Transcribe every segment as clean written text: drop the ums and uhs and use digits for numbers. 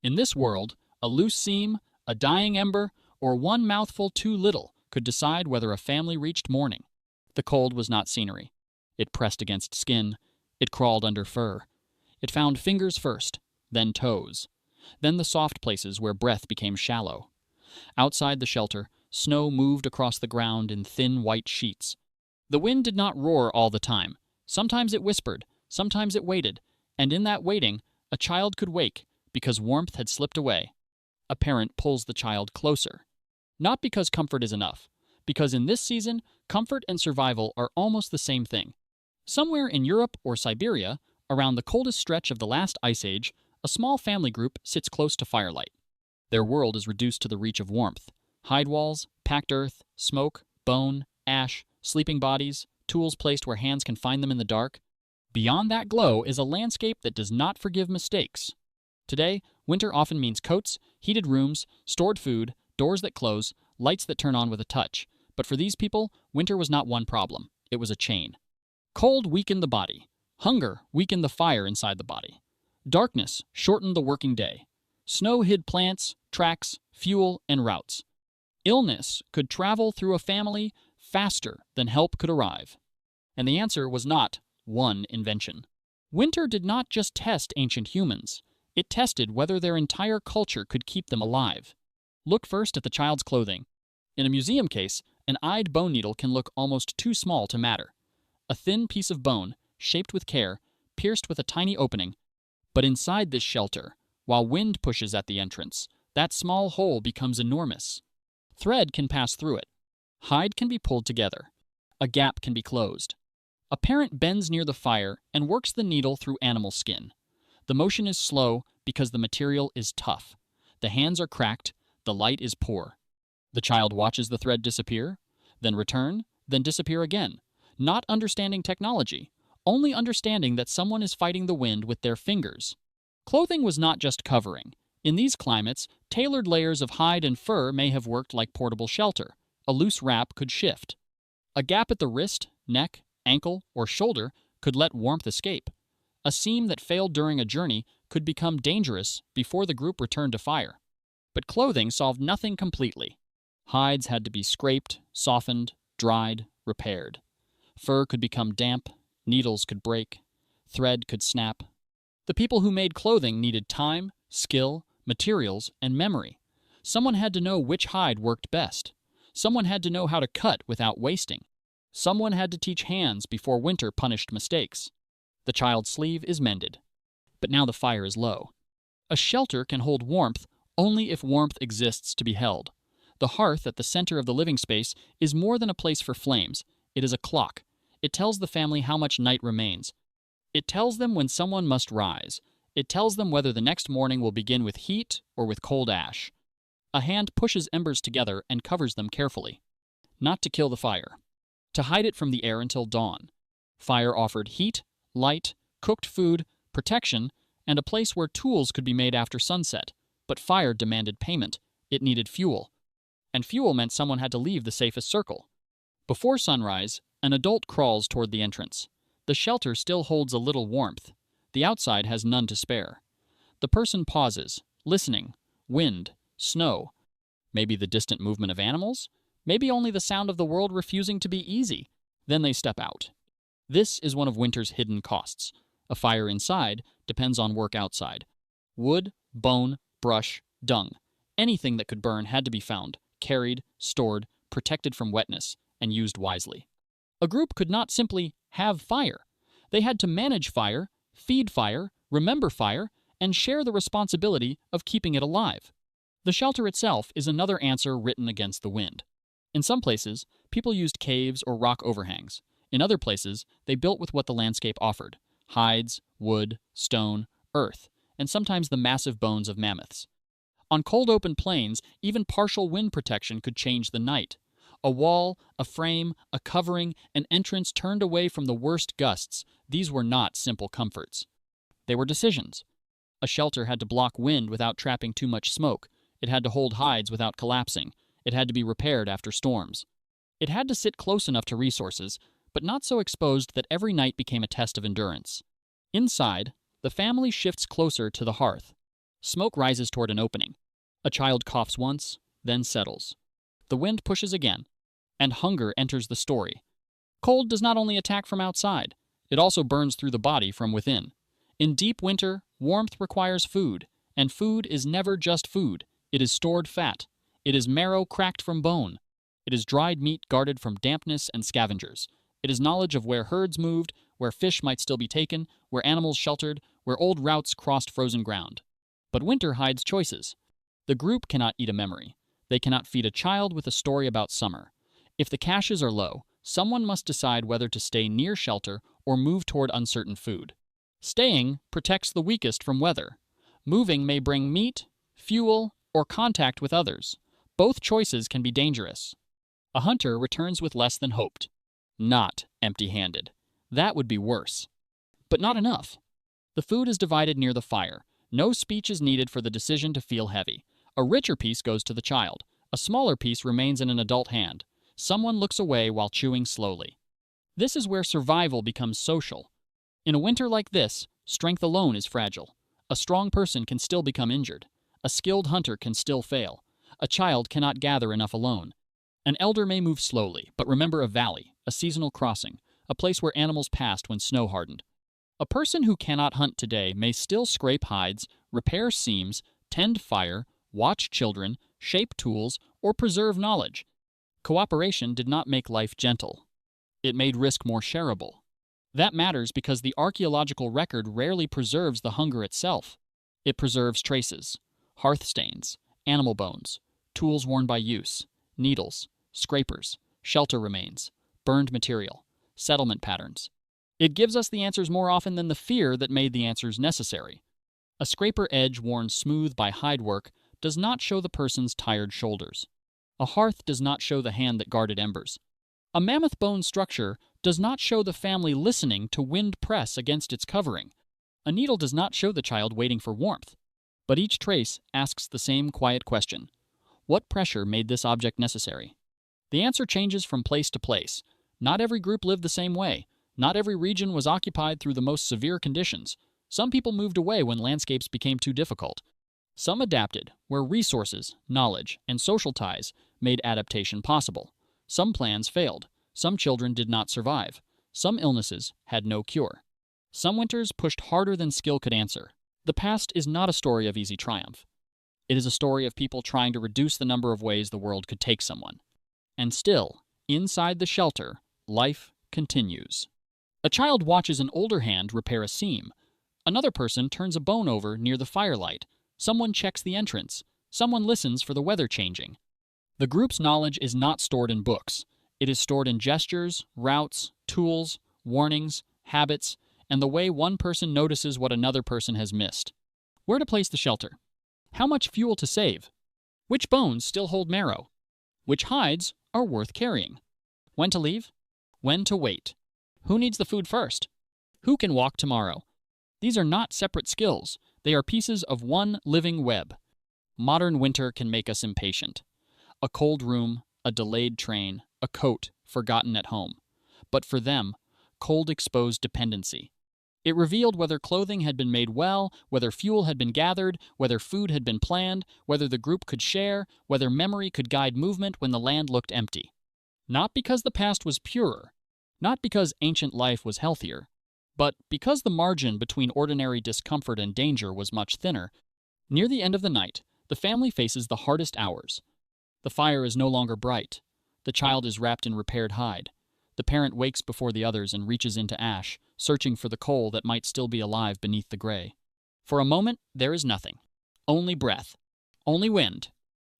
In this world, a loose seam, a dying ember, or one mouthful too little could decide whether a family reached morning. The cold was not scenery. It pressed against skin. It crawled under fur. It found fingers first, then toes, then the soft places where breath became shallow. Outside the shelter, snow moved across the ground in thin white sheets. The wind did not roar all the time. Sometimes it whispered, sometimes it waited, and in that waiting, a child could wake because warmth had slipped away. A parent pulls the child closer. Not because comfort is enough, because in this season, comfort and survival are almost the same thing. Somewhere in Europe or Siberia, around the coldest stretch of the last ice age, a small family group sits close to firelight. Their world is reduced to the reach of warmth. Hide walls, packed earth, smoke, bone, ash, sleeping bodies, tools placed where hands can find them in the dark. Beyond that glow is a landscape that does not forgive mistakes. Today, winter often means coats, heated rooms, stored food, doors that close, lights that turn on with a touch. But for these people, winter was not one problem. It was a chain. Cold weakened the body. Hunger weakened the fire inside the body. Darkness shortened the working day. Snow hid plants, tracks, fuel, and routes. Illness could travel through a family faster than help could arrive. And the answer was not one invention. Winter did not just test ancient humans. It tested whether their entire culture could keep them alive. Look first at the child's clothing. In a museum case, an eyed bone needle can look almost too small to matter. A thin piece of bone, shaped with care, pierced with a tiny opening. But inside this shelter, while wind pushes at the entrance, that small hole becomes enormous. Thread can pass through it. Hide can be pulled together. A gap can be closed. A parent bends near the fire and works the needle through animal skin. The motion is slow because the material is tough. The hands are cracked, the light is poor. The child watches the thread disappear, then return, then disappear again, not understanding technology, only understanding that someone is fighting the wind with their fingers. Clothing was not just covering. In these climates, tailored layers of hide and fur may have worked like portable shelter. A loose wrap could shift. A gap at the wrist, neck, ankle, or shoulder could let warmth escape. A seam that failed during a journey could become dangerous before the group returned to fire. But clothing solved nothing completely. Hides had to be scraped, softened, dried, repaired. Fur could become damp, needles could break, thread could snap. The people who made clothing needed time, skill, materials, and memory. Someone had to know which hide worked best. Someone had to know how to cut without wasting. Someone had to teach hands before winter punished mistakes. The child's sleeve is mended. But now the fire is low. A shelter can hold warmth only if warmth exists to be held. The hearth at the center of the living space is more than a place for flames. It is a clock. It tells the family how much night remains. It tells them when someone must rise. It tells them whether the next morning will begin with heat or with cold ash. A hand pushes embers together and covers them carefully. Not to kill the fire. To hide it from the air until dawn. Fire offered heat, light, cooked food, protection, and a place where tools could be made after sunset. But fire demanded payment. It needed fuel. And fuel meant someone had to leave the safest circle. Before sunrise, an adult crawls toward the entrance. The shelter still holds a little warmth. The outside has none to spare. The person pauses, listening. Wind, snow. Maybe the distant movement of animals? Maybe only the sound of the world refusing to be easy. Then they step out. This is one of winter's hidden costs. A fire inside depends on work outside. Wood, bone, brush, dung. Anything that could burn had to be found, carried, stored, protected from wetness, and used wisely. A group could not simply have fire. They had to manage fire, feed fire, remember fire, and share the responsibility of keeping it alive. The shelter itself is another answer written against the wind. In some places, people used caves or rock overhangs. In other places, they built with what the landscape offered: hides, wood, stone, earth, and sometimes the massive bones of mammoths. On cold open plains, even partial wind protection could change the night. A wall, a frame, a covering, an entrance turned away from the worst gusts. These were not simple comforts. They were decisions. A shelter had to block wind without trapping too much smoke. It had to hold hides without collapsing. It had to be repaired after storms. It had to sit close enough to resources, but not so exposed that every night became a test of endurance. Inside, the family shifts closer to the hearth. Smoke rises toward an opening. A child coughs once, then settles. The wind pushes again, and hunger enters the story. Cold does not only attack from outside, it also burns through the body from within. In deep winter, warmth requires food, and food is never just food. It is stored fat. It is marrow cracked from bone. It is dried meat guarded from dampness and scavengers. It is knowledge of where herds moved, where fish might still be taken, where animals sheltered, where old routes crossed frozen ground. But winter hides choices. The group cannot eat a memory. They cannot feed a child with a story about summer. If the caches are low, someone must decide whether to stay near shelter or move toward uncertain food. Staying protects the weakest from weather. Moving may bring meat, fuel, or contact with others. Both choices can be dangerous. A hunter returns with less than hoped. Not empty-handed. That would be worse. But not enough. The food is divided near the fire. No speech is needed for the decision to feel heavy. A richer piece goes to the child. A smaller piece remains in an adult hand. Someone looks away while chewing slowly. This is where survival becomes social. In a winter like this, strength alone is fragile. A strong person can still become injured. A skilled hunter can still fail. A child cannot gather enough alone. An elder may move slowly, but remember a valley, a seasonal crossing, a place where animals passed when snow hardened. A person who cannot hunt today may still scrape hides, repair seams, tend fire, watch children, shape tools, or preserve knowledge. Cooperation did not make life gentle. It made risk more shareable. That matters because the archaeological record rarely preserves the hunger itself. It preserves traces, hearth stains, animal bones, tools worn by use, needles, scrapers, shelter remains, burned material, settlement patterns. It gives us the answers more often than the fear that made the answers necessary. A scraper edge worn smooth by hide work does not show the person's tired shoulders. A hearth does not show the hand that guarded embers. A mammoth-bone structure does not show the family listening to wind press against its covering. A needle does not show the child waiting for warmth. But each trace asks the same quiet question. What pressure made this object necessary? The answer changes from place to place. Not every group lived the same way. Not every region was occupied through the most severe conditions. Some people moved away when landscapes became too difficult. Some adapted, where resources, knowledge, and social ties made adaptation possible. Some plans failed. Some children did not survive. Some illnesses had no cure. Some winters pushed harder than skill could answer. The past is not a story of easy triumph. It is a story of people trying to reduce the number of ways the world could take someone. And still, inside the shelter, life continues. A child watches an older hand repair a seam. Another person turns a bone over near the firelight. Someone checks the entrance. Someone listens for the weather changing. The group's knowledge is not stored in books. It is stored in gestures, routes, tools, warnings, habits, and the way one person notices what another person has missed. Where to place the shelter? How much fuel to save? Which bones still hold marrow? Which hides are worth carrying? When to leave? When to wait? Who needs the food first? Who can walk tomorrow? These are not separate skills. They are pieces of one living web. Modern winter can make us impatient. A cold room, a delayed train, a coat forgotten at home. But for them, cold exposed dependency. It revealed whether clothing had been made well, whether fuel had been gathered, whether food had been planned, whether the group could share, whether memory could guide movement when the land looked empty. Not because the past was purer, not because ancient life was healthier, but because the margin between ordinary discomfort and danger was much thinner. Near the end of the night, the family faces the hardest hours. The fire is no longer bright. The child is wrapped in repaired hide. The parent wakes before the others and reaches into ash, searching for the coal that might still be alive beneath the gray. For a moment, there is nothing. Only breath. Only wind.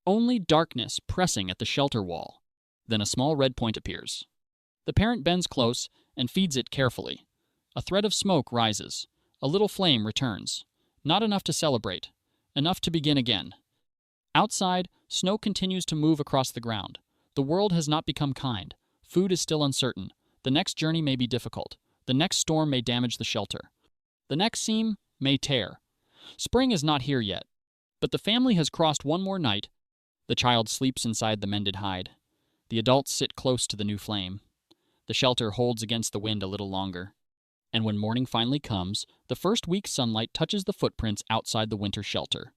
Only darkness pressing at the shelter wall. Then a small red point appears. The parent bends close and feeds it carefully. A thread of smoke rises. A little flame returns. Not enough to celebrate. Enough to begin again. Outside, snow continues to move across the ground. The world has not become kind. Food is still uncertain. The next journey may be difficult. The next storm may damage the shelter. The next seam may tear. Spring is not here yet. But the family has crossed one more night. The child sleeps inside the mended hide. The adults sit close to the new flame. The shelter holds against the wind a little longer. And when morning finally comes, the first week's sunlight touches the footprints outside the winter shelter.